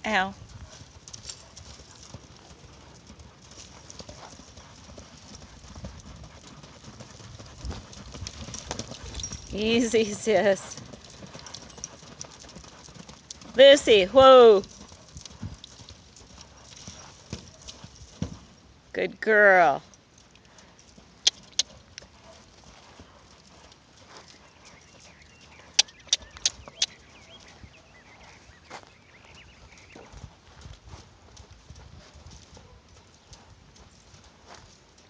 Ow. Easy, sis. Lucy, whoa. Good girl.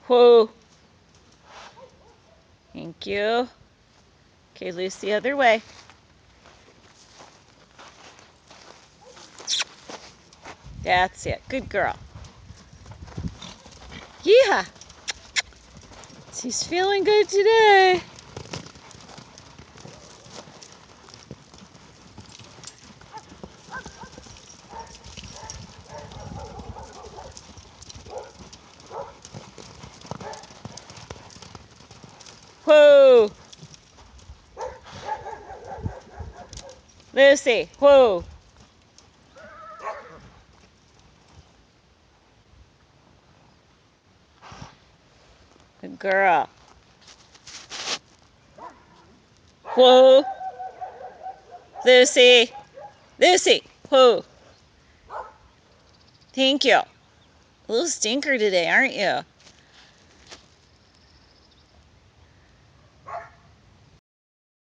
Whoa. Thank you. Okay, Lucy, other way. That's it. Good girl. Yeah. She's feeling good today. Whoa. Lucy, whoa. Good girl. Whoa. Lucy. Lucy, whoa. Thank you. A little stinker today, aren't you?